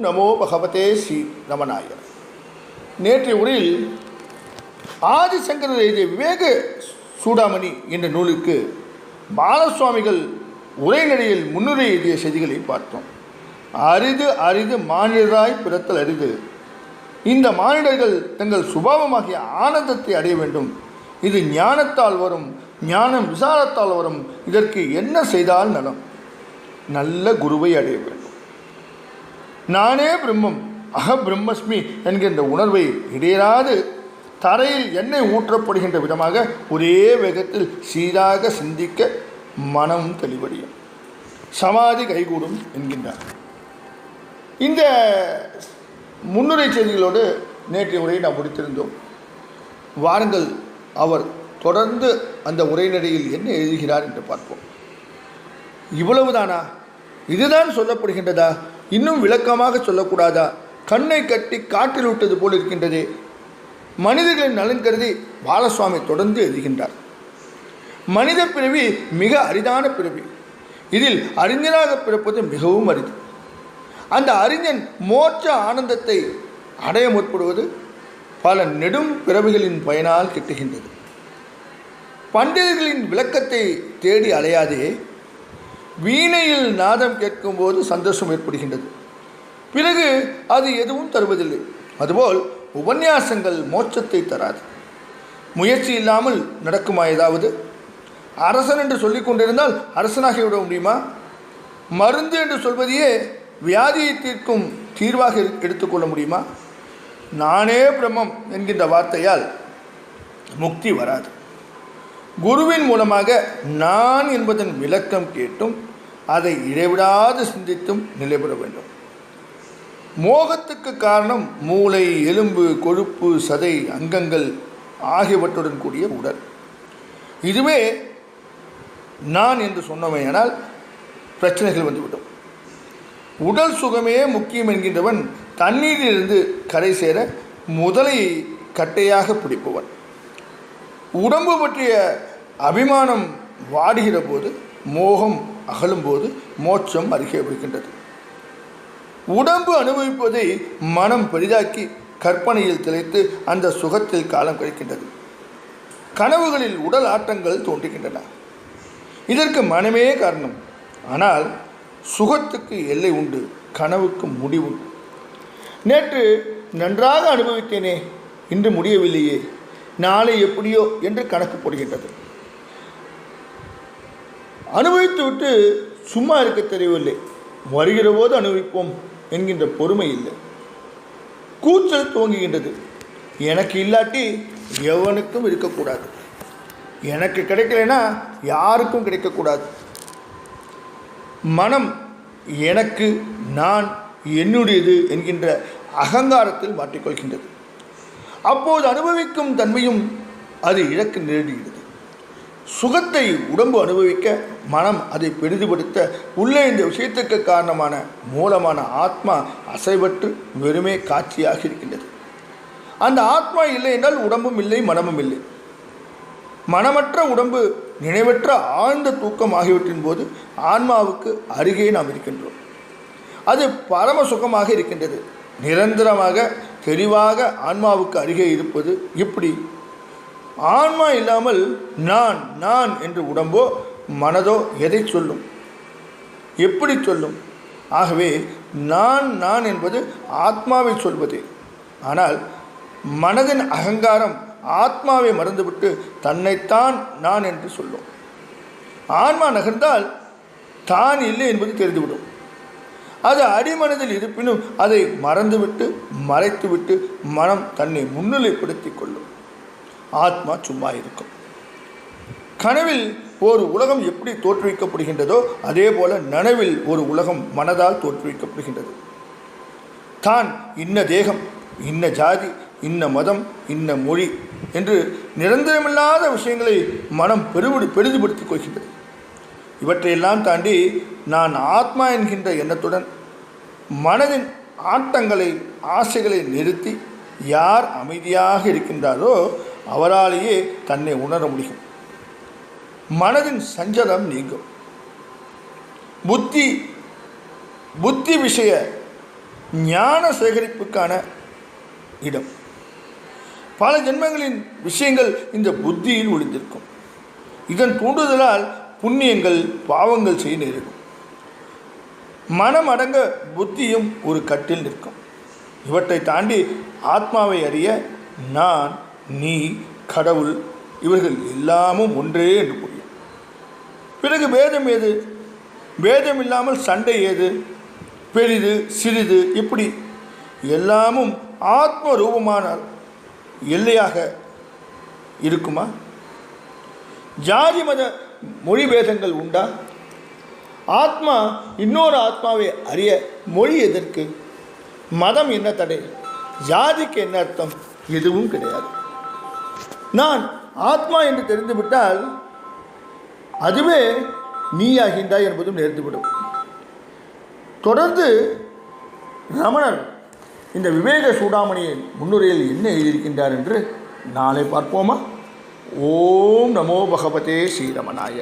நமோ பகவதே ஸ்ரீ ரமணாய. நேற்றைய உரையில் ஆதிசங்கரர் எழுதிய விவேக சூடாமணி என்ற நூலுக்கு பாலசுவாமிகள் உரைநடையில் முன்னுரை எழுதிய செய்திகளை பார்த்தோம். அரிது அரிது மானிடராய் பிறத்தல் அரிது. இந்த மானிடர்கள் தங்கள் சுபாவமாகிய ஆனந்தத்தை அடைய வேண்டும். இது ஞானத்தால் வரும், ஞானம் விசாரத்தால் வரும். இதற்கு என்ன செய்தால் நலம்? நல்ல குருவை அடைய வேண்டும். நானே பிரம்மம், அகபிரம்மஸ்மி என்கின்ற உணர்வை இடையராது தரையில் எண்ணெய் ஊற்றப்படுகின்ற விதமாக ஒரே வேகத்தில் சீராக சிந்திக்க மனம் தெளிவடையும், சமாதி கைகூடும் என்கின்றார். இந்த முன்னுரை செய்திகளோடு நேற்றைய உரையை நாம் முடித்திருந்தோம். வாருங்கள் அவர் தொடர்ந்து அந்த உரைநடையில் என்ன எழுதுகிறார் என்று பார்ப்போம். இவ்வளவுதானா? இதுதான் சொல்லப்படுகின்றதா? இன்னும் விளக்கமாக சொல்லக்கூடாதா? கண்ணை கட்டி காற்றில் விட்டது போல் இருக்கின்றதே. மனிதர்களின் நலன் கருதி பாலசுவாமி தொடர்ந்து எழுதுகின்றார். மனித பிறவி மிக அரிதான பிறவி. இதில் அறிஞராக பிறப்பது மிகவும் அரிது. அந்த அறிஞன் மோட்ச ஆனந்தத்தை அடைய முற்படுவது பல நெடும் பிறவிகளின் பயனால் கிட்டுகின்றது. பண்டிதர்களின் விளக்கத்தை தேடி அலையாதே. வீணையில் நாதம் கேட்கும்போது சந்தோஷம் ஏற்படுகின்றது, பிறகு அது எதுவும் தருவதில்லை. அதுபோல் உபன்யாசங்கள் மோட்சத்தை தராது. முயற்சி இல்லாமல் நடக்குமா ஏதாவது? அரசன் என்று சொல்லிக் கொண்டிருந்தால் அரசனாகிவிட முடியுமா? மருந்து என்று சொல்வதையே வியாதியை தீர்க்கும் தீர்வாக எடுத்துக்கொள்ள முடியுமா? நானே பிரம்மம் என்கின்ற வார்த்தையால் முக்தி வராது. குருவின் மூலமாக நான் என்பதன் விளக்கம் கேட்டும் அதை இடைவிடாது சிந்தித்தும் நிலைபெற வேண்டும். மோகத்துக்கு காரணம் மூளை, எலும்பு, கொழுப்பு, சதை, அங்கங்கள் ஆகியவற்றுடன் கூடிய உடல். இதுவே நான் என்று சொன்னவையானால் பிரச்சனைகள் வந்துவிடும். உடல் சுகமே முக்கியம் என்கின்றவன் தண்ணீரிலிருந்து கரை சேர முதலை கட்டையாக பிடிப்பவன். உடம்பு பற்றிய அபிமானம் வாடுகிற போது, மோகம் அகலும்போது மோட்சம் அருகே வருகின்றது. உடம்பு அனுபவிப்பதை மனம் பெரிதாக்கி கற்பனையில் திளைத்து அந்த சுகத்தில் காலம் கழிக்கின்றது. கனவுகளில் உடல் ஆட்டங்கள் தோன்றுகின்றன. இதற்கு மனமே காரணம். ஆனால் சுகத்துக்கு எல்லை உண்டு, கனவுக்கு முடிவு. நேற்று நன்றாக அனுபவித்தேனே, இன்று முடியவில்லையே, நாளை எப்படியோ என்று கணக்கு போடுகின்றது. அனுபவித்துவிட்டு சும்மா இருக்க தெரியவில்லை. வருகிற போது அனுபவிப்போம் என்கின்ற பொறுமை இல்லை. கூச்சல் துவங்குகின்றது. எனக்கு இல்லாட்டி எவனுக்கும் இருக்கக்கூடாது, எனக்கு கிடைக்கலைன்னா யாருக்கும் கிடைக்கக்கூடாது. மனம் எனக்கு, நான், என்னுடையது என்கின்ற அகங்காரத்தில் மாற்றிக்கொள்கின்றது. அப்போது அனுபவிக்கும் தன்மையும் அது இழக்க நேரிடுகிறது. சுகத்தை உடம்பு அனுபவிக்க மனம் அதை பெரிதுபடுத்த உள்ளே இந்த விஷயத்துக்கு காரணமான மூலமான ஆத்மா அசைவற்று வெறுமே காட்சியாக இருக்கின்றது. அந்த ஆத்மா இல்லை என்றால் உடம்பும் இல்லை, மனமும் இல்லை. மனமற்ற உடம்பு, நினைவற்ற ஆழ்ந்த தூக்கம் ஆகியவற்றின் போது ஆன்மாவுக்கு அருகே நாம் இருக்கின்றோம். அது பரம சுகமாக இருக்கின்றது. நிரந்தரமாக தெளிவாக ஆன்மாவுக்கு அருகே இருப்பது இப்படி. ஆன்மா இல்லாமல் நான் நான் என்று உடம்போ மனதோ எதை சொல்லும், எப்படி சொல்லும்? ஆகவே நான் நான் என்பது ஆத்மாவை சொல்வதே. ஆனால் மனதின் அகங்காரம் ஆத்மாவை மறந்துவிட்டு தன்னைத்தான் நான் என்று சொல்லும். ஆன்மா நகர்ந்தால் தான் இல்லை என்பது தெரிந்துவிடும். அது அடிமனதில் இருப்பினும் அதை மறந்துவிட்டு மறைத்துவிட்டு மனம் தன்னை முன்னிலைப்படுத்தி கொள்ளும். ஆத்மா சும்மா இருக்கும். கனவில் ஒரு உலகம் எப்படி தோற்றுவிக்கப்படுகின்றதோ அதே போல நனவில் ஒரு உலகம் மனதால் தோற்றுவிக்கப்படுகின்றது. தான் இன்ன தேகம், இன்ன ஜாதி, இன்ன மதம், இன்ன மொழி என்று நிரந்தரமில்லாத விஷயங்களை மனம் பெரிதுபடுத்திக் கொள்கின்றது. இவற்றையெல்லாம் தாண்டி நான் ஆத்மா என்கின்ற எண்ணத்துடன் மனதின் ஆட்டங்களை, ஆசைகளை நிறுத்தி யார் அமைதியாக இருக்கின்றாரோ அவராலேயே தன்னை உணர முடியும். மனதின் சஞ்சலம் நீங்கும். புத்தி விஷய ஞான சேகரிப்புக்கான இடம். பல ஜென்மங்களின் விஷயங்கள் இந்த புத்தியில் ஒளிந்திருக்கும். இதன் தூண்டுதலால் புண்ணியங்கள் பாவங்கள் செய்ய நேரிடும். மனம் அடங்க புத்தியும் ஒரு கட்டில் நிற்கும். இவற்றை தாண்டி ஆத்மாவை அறிய நான், நீ, கடவுள் இவர்கள் எல்லாமும் ஒன்றே என்று புரியும். பிறகு பேதம் ஏது? பேதம் இல்லாமல் சண்டை ஏது? பெரிது சிறிது இப்படி எல்லாமும் ஆத்ம ரூபமானால் எல்லையாக இருக்குமா? ஜாதி மத மொழி பேதங்கள் உண்டா? ஆத்மா இன்னொரு ஆத்மாவை அறிய மொழி எதற்கு? மதம் என்ன தடை? ஜாதிக்கு என்ன அர்த்தம்? எதுவும் கிடையாது. நான் ஆத்மா என்று தெரிந்துவிட்டால் அதுவே நீயாகின்றாய் என்பதும் நேர்ந்துவிடும். தொடர்ந்து ரமணர் இந்த விவேக சூடாமணியின் முன்னுரையில் என்ன எழுதியிருக்கின்றார் என்று நாளை பார்ப்போமா? ஓம் நமோ பகவதே ஸ்ரீரமணாய.